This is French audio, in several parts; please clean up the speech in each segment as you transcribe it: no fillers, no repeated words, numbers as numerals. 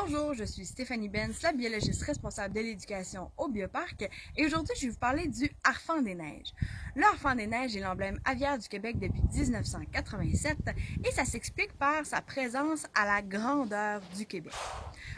Bonjour, je suis Stéphanie Benz, la biologiste responsable de l'éducation au Bioparc et aujourd'hui je vais vous parler du Harfang des neiges. Le Harfang des neiges est l'emblème aviaire du Québec depuis 1987 et ça s'explique par sa présence à la grandeur du Québec.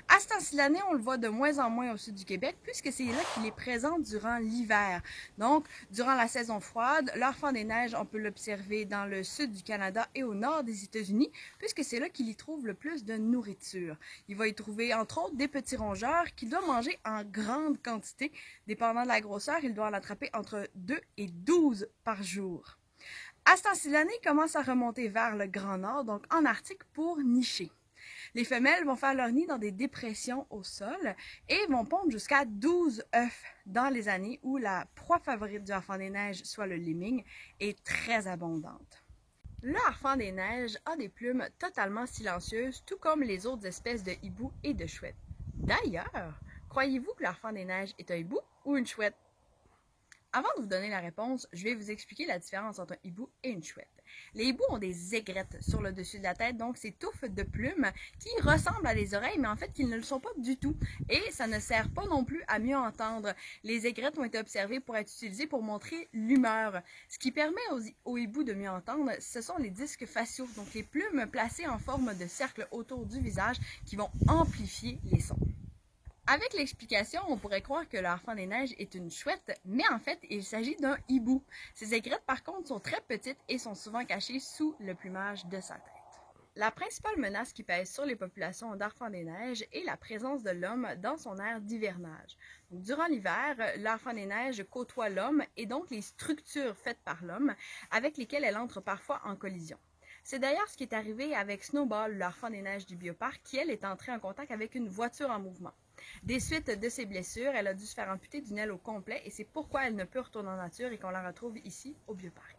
À ce temps-ci de l'année, on le voit de moins en moins au sud du Québec puisque c'est là qu'il est présent durant l'hiver. Donc, durant la saison froide, le Harfang des neiges, on peut l'observer dans le sud du Canada et au nord des États-Unis puisque c'est là qu'il y trouve le plus de nourriture. Il va y trouver entre autres des petits rongeurs qu'il doit manger en grande quantité. Dépendant de la grosseur, il doit en attraper entre 2 et 12 par jour. À ce temps-ci de l'année, il commence à remonter vers le Grand Nord, donc en Arctique, pour nicher. Les femelles vont faire leur nid dans des dépressions au sol et vont pondre jusqu'à 12 œufs dans les années où la proie favorite du Harfang des neiges, soit le lemming, est très abondante. Le Harfang des neiges a des plumes totalement silencieuses, tout comme les autres espèces de hiboux et de chouettes. D'ailleurs, croyez-vous que le Harfang des neiges est un hibou ou une chouette? Avant de vous donner la réponse, je vais vous expliquer la différence entre un hibou et une chouette. Les hiboux ont des aigrettes sur le dessus de la tête, donc ces touffes de plumes qui ressemblent à des oreilles, mais en fait qui ne le sont pas du tout. Et ça ne sert pas non plus à mieux entendre. Les aigrettes ont été observées pour être utilisées pour montrer l'humeur. Ce qui permet aux hiboux de mieux entendre, ce sont les disques faciaux, donc les plumes placées en forme de cercle autour du visage qui vont amplifier les sons. Avec l'explication, on pourrait croire que le Harfang des neiges est une chouette, mais en fait, il s'agit d'un hibou. Ses aigrettes, par contre, sont très petites et sont souvent cachées sous le plumage de sa tête. La principale menace qui pèse sur les populations d'Harfang des neiges est la présence de l'homme dans son aire d'hivernage. Durant l'hiver, le Harfang des neiges côtoie l'homme et donc les structures faites par l'homme avec lesquelles elle entre parfois en collision. C'est d'ailleurs ce qui est arrivé avec Snowball, le Harfang des neiges du Bioparc, qui elle est entrée en contact avec une voiture en mouvement. Des suites de ses blessures, elle a dû se faire amputer d'une aile au complet et c'est pourquoi elle ne peut retourner en nature et qu'on la retrouve ici au Bioparc.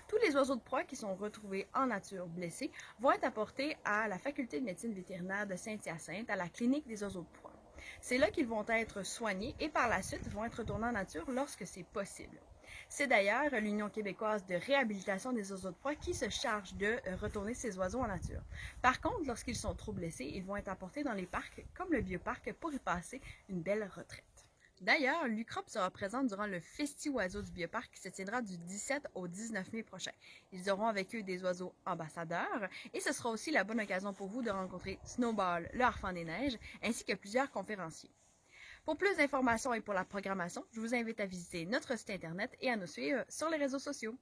Tous les oiseaux de proie qui sont retrouvés en nature blessés vont être apportés à la faculté de médecine vétérinaire de Saint-Hyacinthe, à la clinique des oiseaux de proie. C'est là qu'ils vont être soignés et par la suite vont être retournés en nature lorsque c'est possible. C'est d'ailleurs l'Union québécoise de réhabilitation des oiseaux de proie qui se charge de retourner ces oiseaux en nature. Par contre, lorsqu'ils sont trop blessés, ils vont être apportés dans les parcs comme le Bioparc pour y passer une belle retraite. D'ailleurs, l'UQROP sera présente durant le Festi-Oiseaux du Bioparc qui se tiendra du 17 au 19 mai prochain. Ils auront avec eux des oiseaux ambassadeurs et ce sera aussi la bonne occasion pour vous de rencontrer Snowball, le Harfang des neiges, ainsi que plusieurs conférenciers. Pour plus d'informations et pour la programmation, je vous invite à visiter notre site internet et à nous suivre sur les réseaux sociaux.